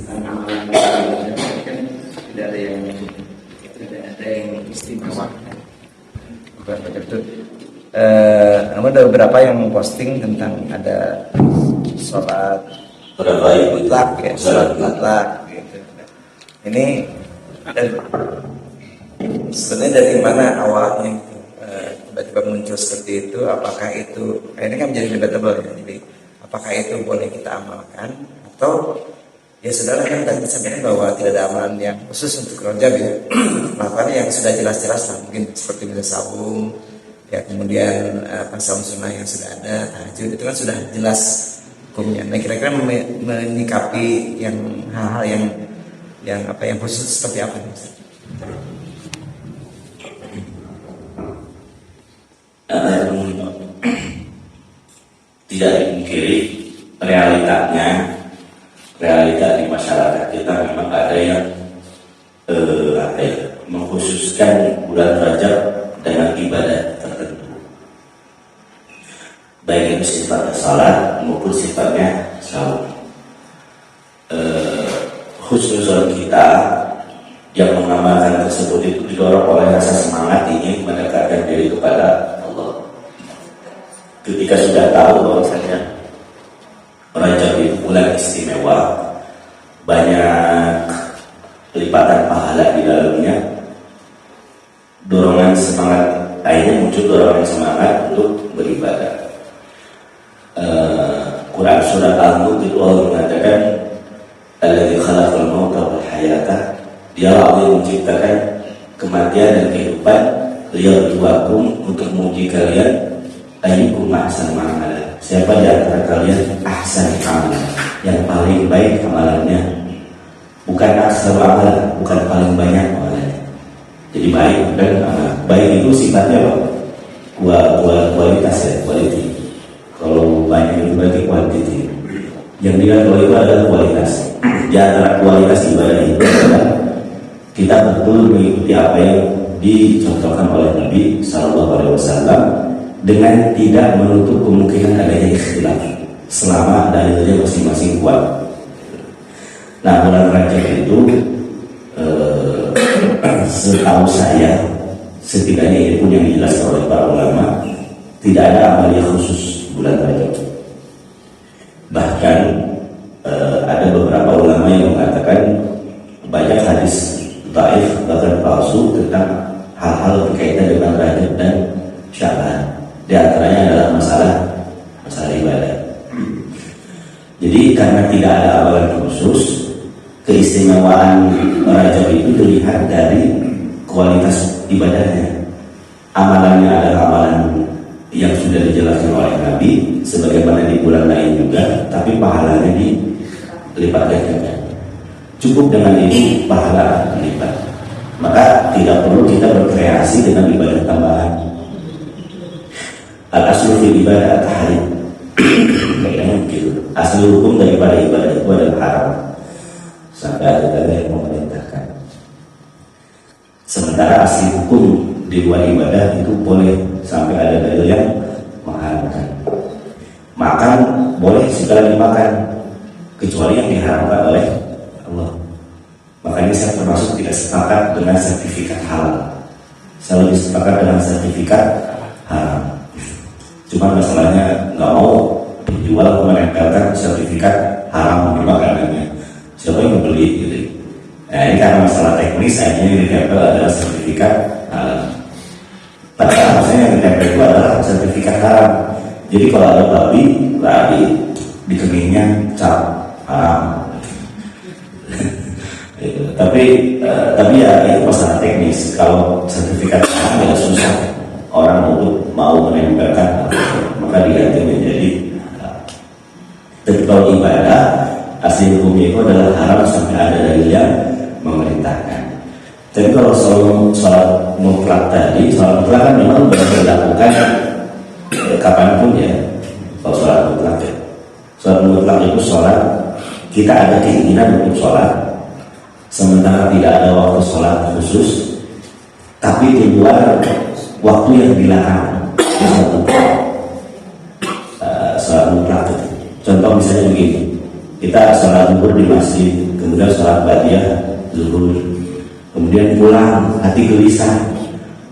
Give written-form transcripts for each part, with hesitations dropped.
amalan kan tidak ada yang istimewa. Betul. Namun ada beberapa yang memposting tentang ada sholat mutlak ya, sholat mutlak gitu. Ini sebenarnya dari mana awalnya tiba-tiba muncul seperti itu? Apakah itu ini kan menjadi debatable ya? Jadi apakah itu boleh kita amalkan atau ya saudara kan tadi sampaikan bahwa tidak ada amalan yang khusus untuk Rajab ya, melakukan yang sudah jelas-jelas lah, mungkin seperti bisa saum ya, kemudian saum sunnah yang sudah ada, tahajud itu kan sudah jelas hukumnya. Nah kira-kira menyikapi yang hal-hal yang khusus seperti apa nih? Tidak dipungkiri realita di masyarakat kita memang ada yang mengkhususkan bulan Rajab dengan ibadah tertentu, baik itu sifatnya salat maupun sifatnya saum. Khususan kita yang mengamalkan tersebut itu didorong oleh rasa semangat ingin mendekatkan diri kepada Allah. Ketika sudah tahu bahwasanya Rajab itu bulan istimewa, banyak lipatan pahala di dalamnya, dorongan semangat, akhirnya muncul dorongan semangat untuk beribadah. Quran surat Al-Mulk itu Allah mengatakan, Alladzi khalaqal mauta wal hayata, Dia Allah menciptakan kematian dan kehidupan, liyabluwakum, untuk menguji kalian, ayyukum ahsanu amala, siapa di antara kalian ahsan amalan, yang paling baik amalannya, bukan ahsan amalan, bukan paling banyak amalannya. Jadi baik dan baik itu sifatnya apa? Kualitas ya, quality. Kalau banyak itu berarti quantity. Yang dilihat itu adalah kualitas. Di antara kualitas ibadah itu adalah kita betul mengikuti apa yang dicontohkan oleh Nabi SAW, dengan tidak menutup kemungkinan adanya ikhtilaf selama dalilnya masing-masing kuat. Nah, bulan Rajab itu setahu saya, setidaknya ini pun yang dijelaskan oleh para ulama, tidak ada amalia khusus bulan Rajab. Bahkan ada beberapa ulama yang mengatakan banyak hadis dhaif bahkan palsu tentang hal-hal berkaitan dengan Rajab dan Sya'ban. Di antaranya adalah masalah ibadah. Jadi karena tidak ada amalan khusus, keistimewaan Rajab itu dilihat dari kualitas ibadahnya. Amalannya adalah amalan yang sudah dijelaskan oleh Nabi, sebagaimana di bulan lain juga, tapi pahalanya dilipat gandakan. Cukup dengan ini pahala dilipat. Maka tidak perlu kita berkreasi dengan ibadah tambahan. Al-aslu fil ibadah at-tahrim. Kayaknya begitu. Asal hukum daripada ibadah itu adalah haram, sampai ada dalil yang memerintahkan. Sementara asli hukum di luar ibadah itu boleh, sampai ada dalil yang mengharamkan. Makan boleh segala dimakan, kecuali yang diharamkan oleh Allah. Makanya saya termasuk tidak sepakat dengan sertifikat halal. Saya lebih sepakat dengan sertifikat haram. Cuma masalahnya nggak mau dijual menempelkan sertifikat haram di makanannya. Siapa yang membeli gitu? Nah, ini karena masalah teknis, akhirnya yang ditempel adalah sertifikat halal. Padahal maksudnya yang ditempel itu adalah sertifikat haram. Jadi kalau ada babi di keningnya cap haram. Tapi ya itu masalah teknis. Kalau sertifikat haram ya susah orang mau menempelkan, maka diganti menjadi halal. Tapi kalau ibadah, asli hukumnya itu adalah haram sampai ada dalil yang memerintahkan. Tapi kalau sholat mutlak tadi, sholat mutlak kan memang bisa dilakukan kapanpun ya. Kalau sholat mutlak ya, sholat mutlak itu sholat kita ada keinginan untuk sholat, sementara tidak ada waktu sholat khusus, tapi di luar waktu yang dilarang. Sholat mutlak itu, contoh misalnya begini, kita sholat zuhur di masjid, kemudian sholat ba'diyah zuhur, kemudian pulang hati gelisah,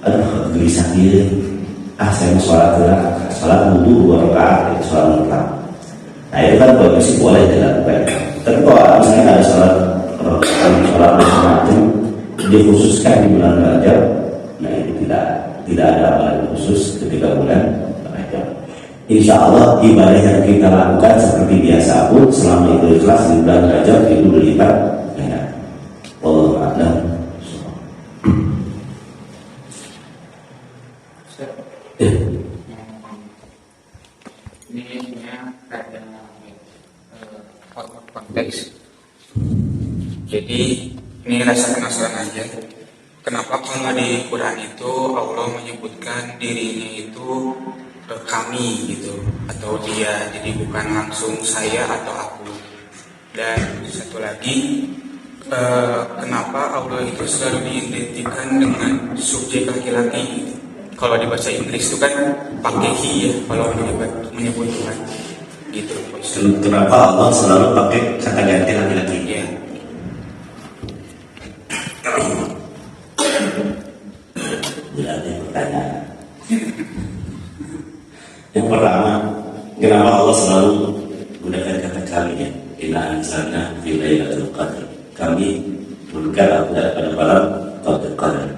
aduh gelisah dia, saya mau sholat wudhu 2 rakaat itu sholat mutlak. Nah itu kan masih boleh dilakukan. Tapi kalau misalnya ada sholat macam dikhususkan di bulan Rajab, nah itu tidak ada amalan khusus ketika bulan Rajab. Insya Allah ibadah yang kita lakukan seperti biasa pun selama itu ikhlas di bulan Rajab itu berlipat ganda. Wallahu a'lam. Ini ada konteks. Jadi ini rasa penasaran aja. Kenapa kalau di Quran itu Allah menyebutkan dirinya itu kami gitu, atau dia, jadi bukan langsung saya atau aku. Dan satu lagi, kenapa Allah itu selalu diidentikan dengan subjek laki-laki gitu. Kalau di bahasa Inggris itu kan pakai he ya, kalau menyebut Tuhan gitu. Kenapa Allah selalu pakai kata ganti laki-laki? Ya. Tidak ada pertanyaan. Yang pertama, kenapa Allah selalu menggunakan kata kami ya? Inna anzalna fi lailatul qadr. Kami menurunkan pada malam Lailatul Qadar.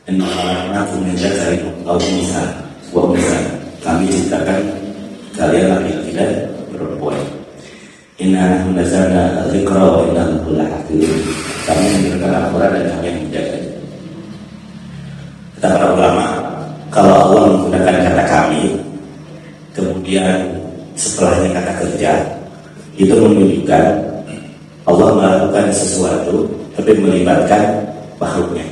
Inna khalaqnakum min dzakarin aw unsa wa unsa. Kami ciptakan kalian laki-laki dan perempuan. Inna nazzalna dzikra wa inna lahu lahafizun. Kami menurunkan Al-Quran dan kami yang menjaganya. Kata para ulama, kalau Allah menggunakan kata kami, kemudian setelahnya kata kerja, itu menunjukkan Allah melakukan sesuatu tapi melibatkan makhluknya.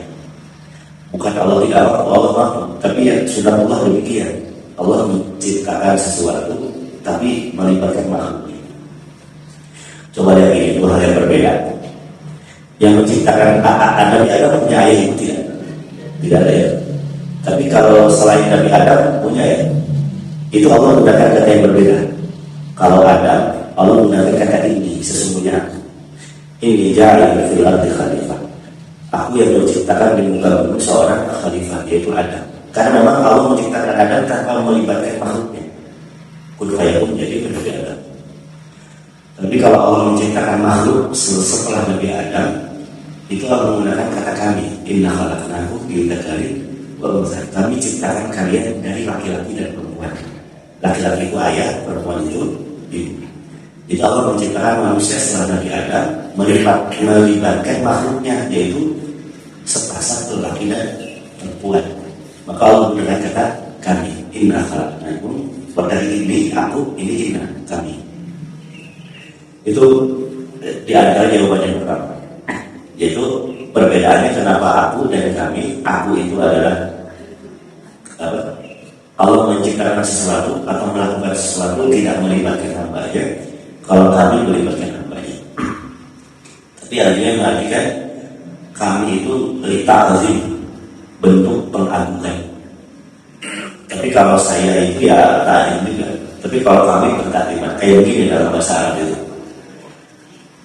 Bukan Allah tidak Allah makhluk, tapi ya sudah Allah demikian. Allah menciptakan sesuatu tapi melibatkan makhluknya. Coba lihat ini, dua hal yang berbeda. Yang menciptakan Nabi Adam punya ayah itu tidak? Tidak ada ya. Tapi kalau selain Nabi Adam punya ya, itu Allah menggunakan kata yang berbeda. Kalau Adam, Allah menggunakan kata ini, sesungguhnya ini ja'al fil ardi khalifah. Aku yang menciptakan di muka bumi seorang khalifah, yaitu Adam. Karena memang Allah menciptakan Adam tanpa melibatkan makhluknya. Kun fayakun, jadi menjadi Adam. Tapi kalau Allah menciptakan makhluk setelah Nabi Adam, itu Allah menggunakan kata kami. Inna khalaqnakum min dzakarin wa untha. Kami ciptakan kalian dari laki-laki dan perempuan. Laki-laki itu ayah, perempuan itu ibu. Jadi Allah menciptakan manusia setelah Nabi Adam melibatkan makhluknya, yaitu sepasang laki dan perempuan. Maka Allah menggunakan kata kami. Inna khalaqnakum. Dari ini aku, ini inna kami. Itu di antara jawaban yang pertama. Yaitu perbedaannya kenapa aku dan kami. Aku itu adalah apa? Allah menciptakan sesuatu atau melakukan sesuatu tidak melibatkan hamba-Nya. Kalau kami melibatkan hamba-Nya. Tapi artinya mengartikan kami itu lita'zim, bentuk pengagungan. Tapi kalau saya itu ya ta'zim juga. Tapi kalau kami bertaklimat kayak begini dalam bahasa Arab itu.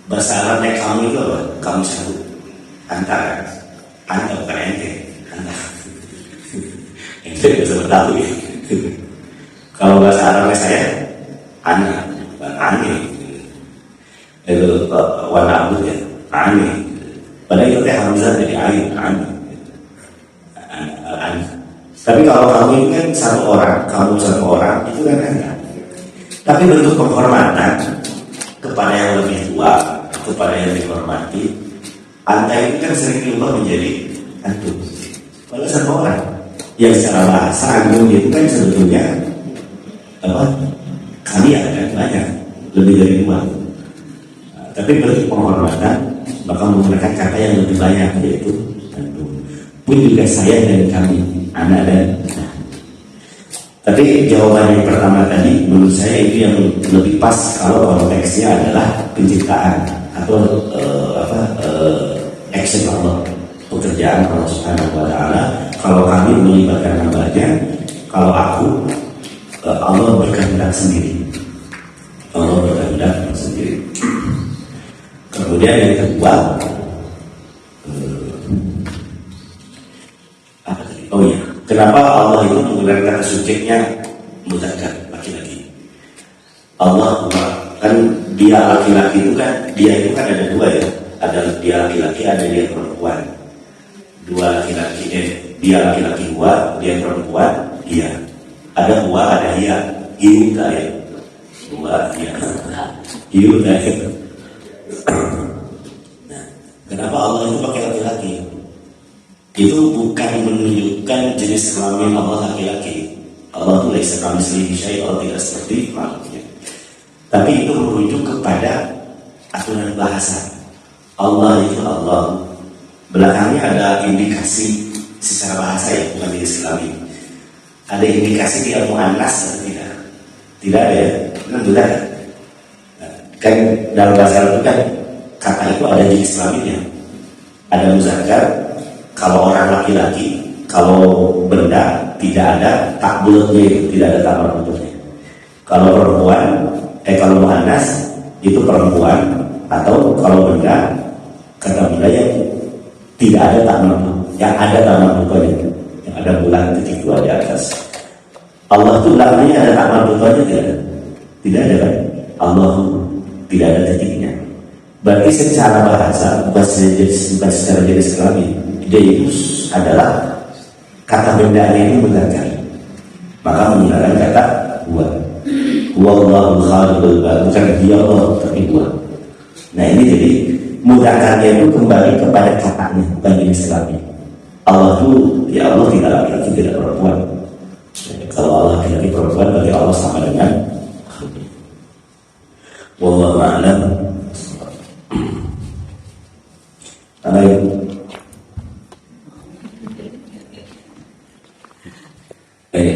Bahasa Arabnya kamu itu apa? Kamu satu. Antara anda bukan ente, anda ente bisa bertahu ya. Kalau bahasa Arabnya saya ana, bukan ane. Itu warna abut ya, ane. Padahal itu teh hamzah jadi ain, ane. Tapi kalau kamu itu kan satu orang, kamu satu orang itu kan anda. Tapi bentuk penghormatan kepada yang lebih tua, kepada yang dihormati. Anda itu kan sering diubah menjadi antum. Kalau satu orang yang secara bahasa antum itu kan sebetulnya apa? Kalian kan banyak, lebih dari dua. Nah, tapi bentuk penghormatan maka menggunakan kata yang lebih banyak, yaitu antum. Pun juga saya dan kami, anak dan nah. Tapi jawaban yang pertama tadi menurut saya itu yang lebih pas kalau konteksnya adalah penciptaan atau action Allah, pekerjaan Allah Subhanahu wa Ta'ala. Kalau kami melibatkan hamba-Nya, kalau aku Allah berkehendak sendiri. Allah berkehendak sendiri. Kemudian yang kedua, apa tadi? Oh iya, kenapa Allah itu menggunakan kata subjeknya mudzakkar, laki-laki? Allah kan dia laki-laki itu kan, dia itu kan ada dua ya, ada dia laki-laki, ada dia perempuan. Dua laki-laki, dia laki-laki huwa, dia perempuan, dia. Ada huwa, ada dia, hiuta ya, huwa, dia, hiuta ya. Nah, kenapa Allah itu pakai laki-laki? Itu bukan menunjukkan jenis kelamin Allah laki-laki. Allah itu laisa kamitslihi syai', Allah tidak seperti makhluknya. Tapi itu merujuk kepada aturan bahasa. Allah itu Allah. Belakangnya ada indikasi secara bahasa ya, bukan jenis kelamin. Ada indikasi dia muannas atau tidak? Tidak ada ya? Benar. Kan dalam bahasa Arab itu kan kata itu ada jenis kelaminnya. Ada muzakkar, kalau orang laki-laki, kalau benda tidak ada takbulutnya, tidak ada tak marbutuhnya. Kalau perempuan, kalau muannas itu perempuan, atau kalau benda, kata benda yang tidak ada tak marbut, yang ada tak marbutuhnya, yang ada bulan titik dua di atas. Allah itu belakangnya ada tak marbutuhnya tidak ada? Tidak ada kan? Allah tidak ada titiknya. Berarti secara bahasa bukan secara jenis kelamin, dia itu adalah kata benda ini mudzakkar. Maka menggunakan kata huwa. Huwallahu khaliqul bari, bukan dia Allah tapi huwa. Nah ini jadi mudzakarnya itu kembali kepada katanya, bukan jenis kelamin. Allah itu ya Allah tidak laki-laki, tidak perempuan. Kalau Allah laki-laki perempuan berarti Allah sama dengan wallahu a'lam.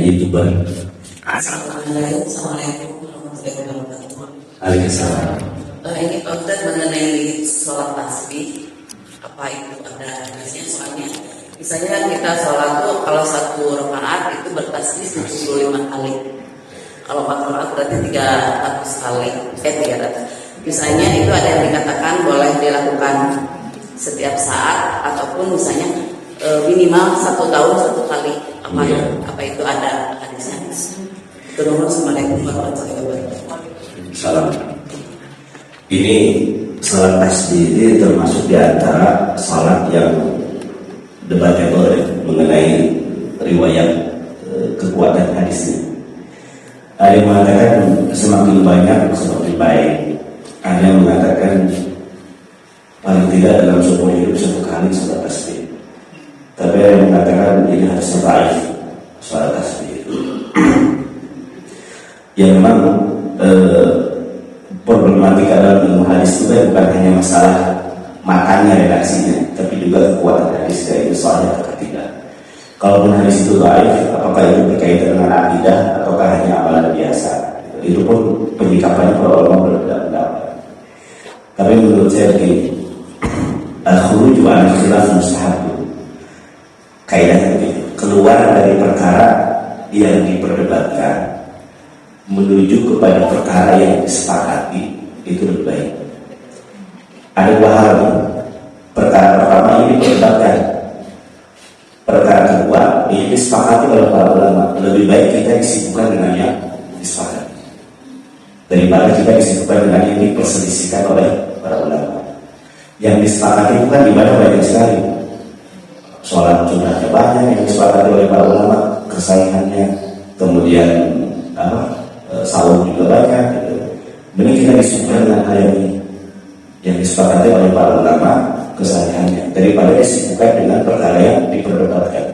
YouTuber. Assalamualaikum warahmatullahi wabarakatuh. Waalaikumsalam. Ini Pak Ustadz mengenai sholat tasbih, apa itu ada hadisnya? Soalnya misalnya kita sholat tuh kalau satu rakaat itu bertasbih 75 kali. Kalau 4 rakaat berarti 300 kali. 300. Misalnya itu ada yang dikatakan boleh dilakukan setiap saat ataupun misalnya minimal 1 tahun 1 kali. Apa itu ada hadisnya? Assalamualaikum warahmatullahi wabarakatuh. Salam. Ini salat tasbih ini termasuk di antara salat yang debatable ya, mengenai riwayat kekuatan hadisnya. Ada yang mengatakan semakin banyak semakin baik. Ada yang mengatakan paling tidak dalam seumur hidup 1 kali salat tasbih. Tapi ada yang mengatakan ini harus terbaik salat tasbih itu. Ya memang problematika dalam ilmu hadis itu bukan hanya masalah matanya redaksinya, tapi juga kekuatan hadis itu soalnya atau tidak. Kalaupun hadis itu baik, apakah itu berkaitan dengan akidah ataukah hanya amalan biasa? Itu pun penyikapannya para ulama berbeda pendapat. Tapi menurut saya begini, al-khuruj an khilaf mustahab. Kaidahnya begini, keluar dari perkara yang diperdebatkan menuju kepada perkara yang disepakati itu lebih baik. Ada 2 hal. Perkara pertama ini diperdebatkan. Perkara kedua ini disepakati oleh para ulama. Lebih baik kita disibukkan dengan yang disepakati daripada kita disibukkan dengan yang diperselisihkan oleh para ulama. Yang disepakati itu kan ibadah banyak sekali. Sholat sunnahnya banyak yang disepakati oleh para ulama, kesayangannya, kemudian sahur juga banyak gitu. Mending kita disibukkan dengan hal yang disepakati oleh para ulama kesalahannya daripada disibukkan dengan perkara yang diperdebatkan.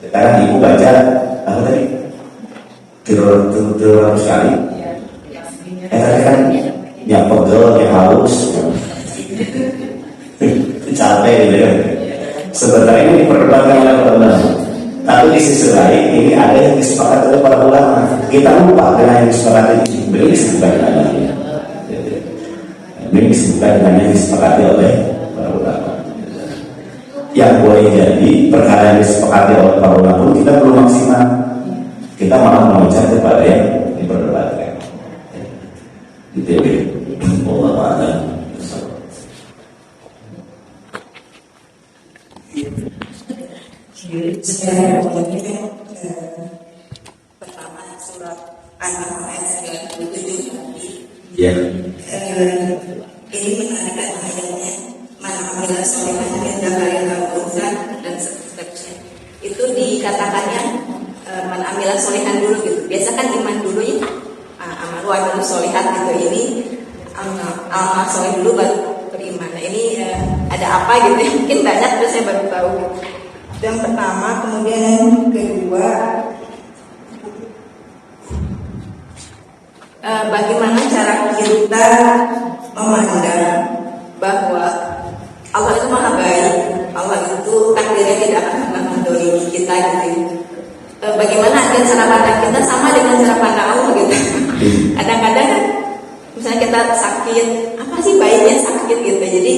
Sekarang ibu baca apa tadi? 300 kali. Tadi kan yang pegel, yang haus, capek gitu ya. Sebenarnya ini diperdebatkan oleh para ulama. Tapi di sisi lain ini ada yang disepakati oleh para ulama. Kita lupa dengan yang disepakati ini. Beliau disebutkan dengan ini. Beliau disebutkan dengan yang disepakati oleh para ulama. Yang boleh jadi perkara yang disepakati oleh para ulama pun kita belum maksimal. Kita malah mengejar kepada yang diperdebatkan. Gitu ya. Allah a'lam. Secara umumnya pertama surat An-Nahl ayat 97 tadi. Ya. Ini menarik ayatnya man amila sholihan min dzakarin aw unsa dan seterusnya. Itu dikatakannya man amila sholihan dulu gitu. Biasa kan iman dulu ya. Amal wa amalu sholihat gitu. Ini amal soleh dulu baru beriman. Nah, ini ada apa gitu ya? Mungkin banyak terus saya baru tahu. Yang pertama, kemudian yang kedua, bagaimana cara kita memandang bahwa Allah itu maha baik, Allah itu takdirnya tidak akan pernah mendolimi kita gitu. Bagaimana cara pandang kita sama dengan cara pandang Allah gitu. Kadang-kadang misalnya kita sakit, apa sih baiknya sakit gitu. Jadi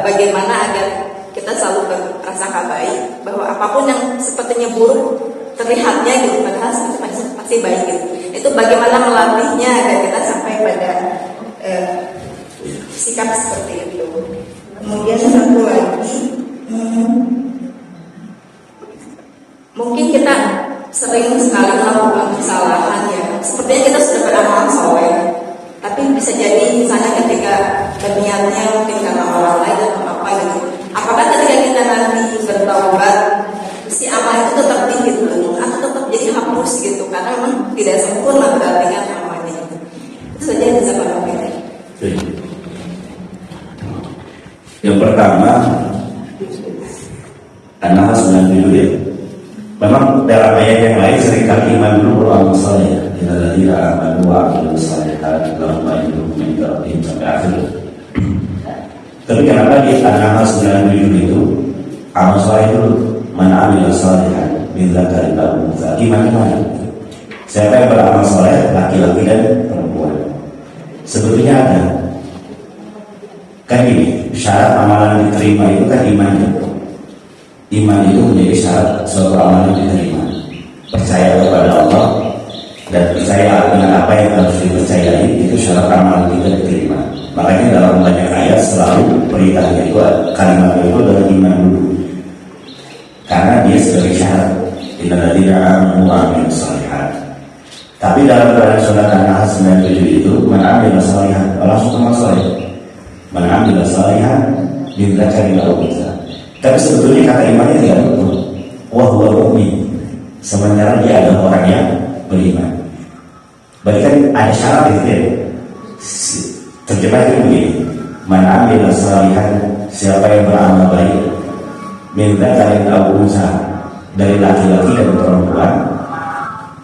bagaimana agar kita selalu berprasangka baik bahwa apapun yang sepertinya buruk terlihatnya gitu, padahal pasti baik gitu. Itu bagaimana melatihnya agar kita sampai pada sikap seperti itu. Kemudian satu lagi, mungkin kita sering sekali melakukan kesalahan ya. Sepertinya kita sudah beramal soleh, tapi bisa jadi misalnya ketika berniatnya mungkin karena orang lain atau apa gitu. Apakah ketika kita nanti bertaubat si amal itu tetap dihitung atau tetap jadi hapus gitu, karena memang tidak sempurna berarti kan amalnya gitu. Itu saja yang bisa Pak Mufti. Yang pertama, An-Nahl 97 ya. Memang dalam ayat yang lain seringkali iman dulu beramal saleh. Innalladzina amanu wa 'amilus shalihati lahum ajrun 'inda rabbihim sampai akhir. Tapi kenapa di An-Nahl 97 itu amal saleh dulu? Man 'amila shalihan min dzakarin aw untha. Iman. Siapa yang beramal saleh, laki-laki dan perempuan. Sebetulnya ada. Kan ini syarat amalan diterima itu kan imannya. Iman itu menjadi syarat suatu amalan diterima. Percaya kepada Allah dan percaya dengan apa yang harus dipercayai, itu syarat amalan kita diterima. Makanya dalam banyak ayat selalu perintahnya itu kalimatnya itu adalah iman dulu, karena dia sebagai syarat. Innalladzina amanu wa 'amilus shalihat. Tapi dalam surat An-Nahl 97 itu man 'amila shalihan, langsung amal saleh. Man 'amila shalihan min dzakarin aw untha. Tapi sebetulnya kata imannya tidak betul. Wa huwa mu'min. Sementara dia adalah orang yang beriman. Berarti kan ada syarat itu ya. Terjemahnya begini. Man 'amila shalihan, siapa yang beramal baik min dzakarin aw untha, dari laki-laki dan perempuan,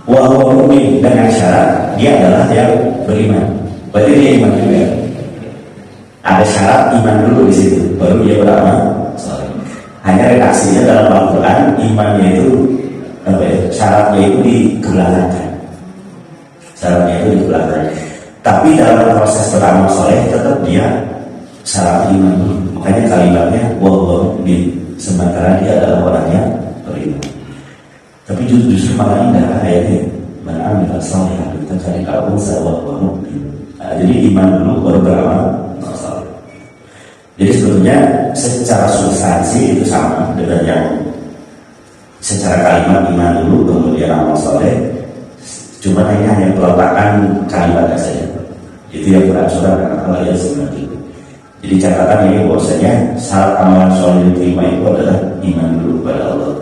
wa huwa mu'min, dengan syarat dia adalah yang beriman. Berarti dia iman juga. Ada syarat iman dulu di situ, baru dia beramal saleh. Hanya redaksinya dalam Al-Quran imannya itu syaratnya itu dikebelakangkan. Syaratnya itu dikebelakangkan. Tapi dalam proses beramal saleh tetap dia syarat iman dulu. Makanya kalimatnya wa huwa mu'min, sementara dia adalah orang yang beriman. Tapi justru malah indah ayatnya. Man 'amila shalihan min dzakarin aw untha wa huwa mu'min. Jadi iman dulu baru beramal saleh. Jadi sebetulnya secara substansi itu sama dengan yang secara kalimat iman dulu kemudian amal soleh. Cuma ini hanya peletakan kalimatnya saja. Itu yang surat An-Nahl ayat 97. Jadi catatan ini bahwasanya syarat amalan soleh diterima itu adalah iman dulu kepada Allah.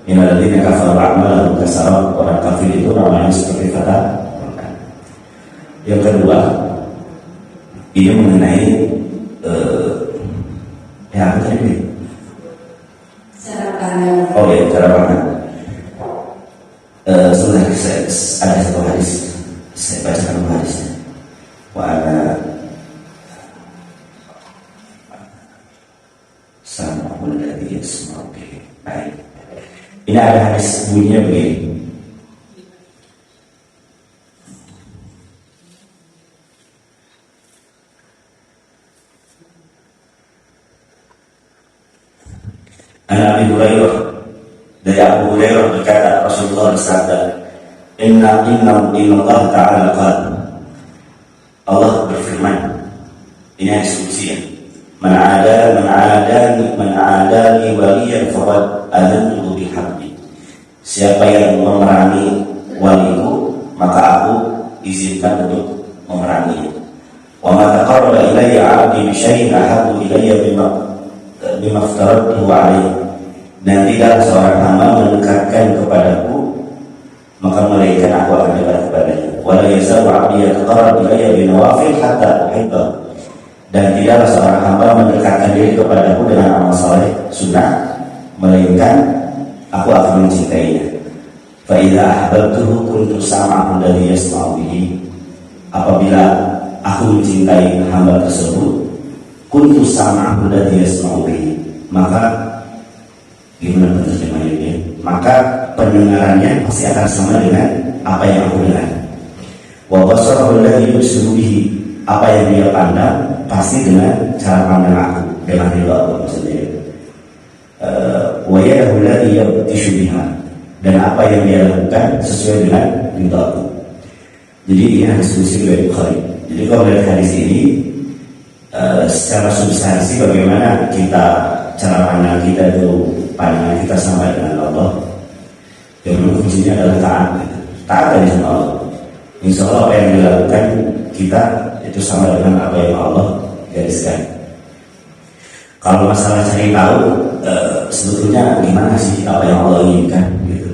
Innalladzina kafaru a'malahum kasarab. Orang kafir itu namanya seperti kata Quran. Yang kedua, ini mengenai apa tadi? Cara pandang. Oh ya, cara pandang. Sebenarnya ada satu hadis, saya bacakan hadisnya. Wa ana sama alladhi yasma'u bihi. Baik. Ini ada hadis bunyinya begini. Abi Hurairah, dari Abu Hurairah berkata, Rasulullah bersabda, Inna Allah Ta'ala qala, Allah berfirman. Ini instruksi ya. Man adani waliyan faqad adantuhu biharbi. Siapa yang memerangi waliku, maka aku izinkan untuk memeranginya. Wa ma taqarraba ilayya 'abdi bi syai'in ahabbu ilayya bima aftaratuhu 'alayhi. Dan tidaklah seorang hamba mendekatkan kepadaku, maka melainkan aku akan dekat kepadanya. Wa la yazalu 'abdi yataqarrabu ilayya bin nawafil hatta uhibbahu. Dan tidaklah seorang hamba mendekatkan diri kepadaku dengan amal saleh sunnah, melainkan aku akan mencintainya. Fa idza ahbabtuhu kuntu sam'ahu alladhi yasma'u bihi. Apabila aku mencintai hamba tersebut, kuntu sam'ahu alladhi yasma'u bihi, maka gimana terjemahnya dia? Maka pendengarannya pasti akan sama dengan apa yang aku dengar. Wa basarahu alladhi yubsiru bihi, apa yang dia pandang pasti dengan cara pandang aku, dengan ridha aku maksudnya. Wa yadahu alladhi yabtishu biha, dan apa yang dia lakukan sesuai dengan ridha aku. Jadi ini hadis Muslim dari Bukhari. Jadi kalau dari hadis ini secara substansi bagaimana kita, cara pandang kita itu, pandangan kita sama dengan Allah. Yang memang kuncinya adalah taat dari sama Allah. Insya Allah apa yang dilakukan kita itu sama dengan apa yang Allah gariskan. Kalau masalah cari tahu, sebetulnya gimana sih apa yang Allah inginkan gitu.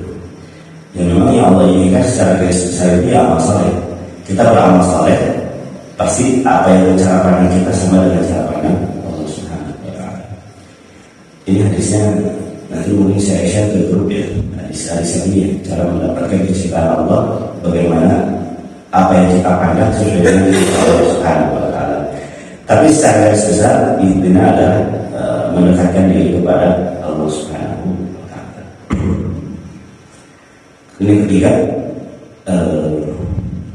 Yang memang yang Allah inginkan secara garis besar itu ya amal saleh. Kita beramal saleh, pasti apa yang cara pandang kita sama dengan cara pandang Allah Subhanahu wa Ta'ala. Ini hadisnya nanti mungkin saya share ke grup ya. Hadis-hadis ini ya, cara mendapatkan kecintaan Allah, bagaimana apa yang kita pandang sesuai dengan Allah Subhanahu wa Ta'ala. Tapi secara garis besar intinya adalah mendekatkan diri kepada Allah Subhanahu wa Ta'ala. Ini ketiga,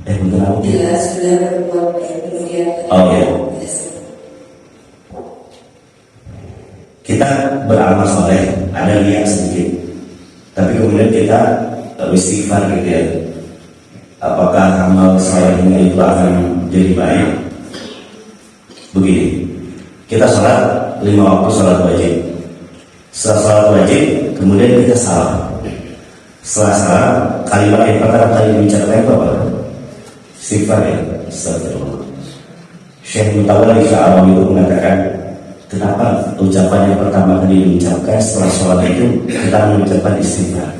bentar aku. Bila sudah berbuat baik kemudian. Oh ya. Kita beramal soleh, ada niat sedikit, tapi kemudian kita istighfar gitu ya. Apakah amal solehnya itu akan jadi baik? Begini, kita sholat 5 waktu sholat wajib. Setelah sholat wajib, kemudian kita salam. Setelah salam, kalimat yang pertama kali diucapkan itu apa? Istighfar ya. Astagfirullah. Syekh Mutawalli Sya'arawi itu mengatakan, kenapa ucapan yang pertama kali diucapkan setelah sholat itu kita mengucapkan istighfar,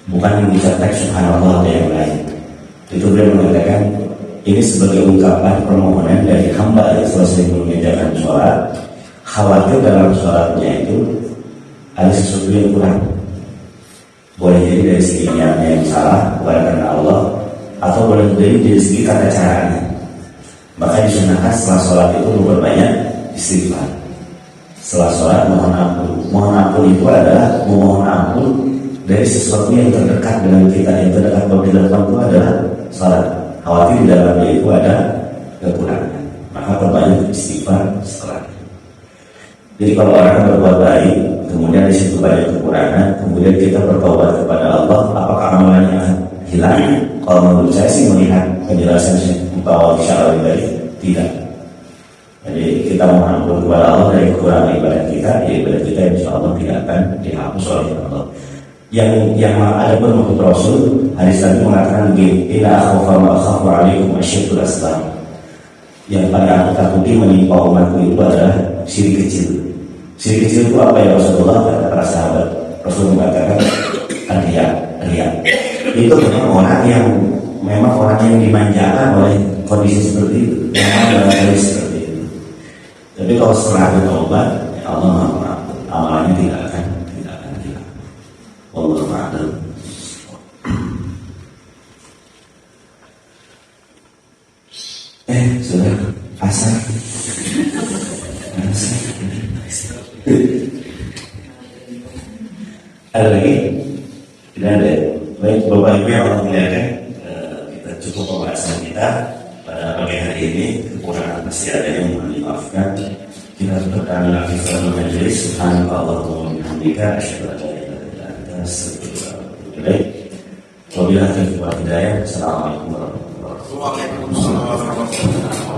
bukan mengucapkan subhanallah atau yang lain. Itu beliau mengatakan ini sebagai ungkapan permohonan dari hamba yang selesai mengerjakan sholat, khawatir dalam sholatnya itu ada sesuatu yang kurang. Boleh jadi dari segi niatnya yang salah, bukan karena Allah, atau boleh jadi dari segi tata caranya. Maka disunahkan setelah sholat itu memperbanyak istighfar. Setelah sholat mohon ampun. Mohon ampun itu adalah memohon ampun dari sesuatu yang terdekat dengan kita. Yang terdekat bagi depan itu adalah sholat. Khawatir di dalamnya itu ada kekurangan, maka perbanyak istighfar setelah. Jadi kalau orang berbuat baik, kemudian di situ banyak kekurangan, kemudian kita bertobat kepada Allah, apakah amalannya akan hilang? Kalau menurut saya sih melihat penjelasan Syekh Mutawalli Sya'arawi tadi, tidak. Jadi kita mohon ampun kepada Allah dari kekurangan ibadah kita, ya ibadah kita insya Allah tidak akan dihapus oleh Allah. Yang ada pun maksud Rasul hadis tadi mengatakan begini, inna akhwafa ma akhafu alaikum asyirkul asghar. Yang paling aku takuti menimpa umatku itu adalah syirik kecil. Syirik kecil itu apa ya Rasulullah? Kata para sahabat, Rasul mengatakan riya. Itu memang orang yang dimanjakan oleh kondisi seperti itu, memang dalam kondisi seperti itu. Tapi kalau setelah bertobat, ya Allah maaf, amalannya tidak akan hilang. Wallahu a'lam. Sudah asar. Ada lagi? Tidak ada. Baik, Bapak Ibu yang Allah muliakan, kita cukup pembahasan kita pada pagi hari ini. Kekurangan pasti ada yang mohon dimaafkan. Kita bertahan lagi selama majelis. Subhanallah wa bihamdika asyhadu an la ilaha illa anta astaghfiruka wa atubu ilaik. Wabillahi taufiq wal hidayah. Assalamualaikum warahmatullahi wabarakatuh.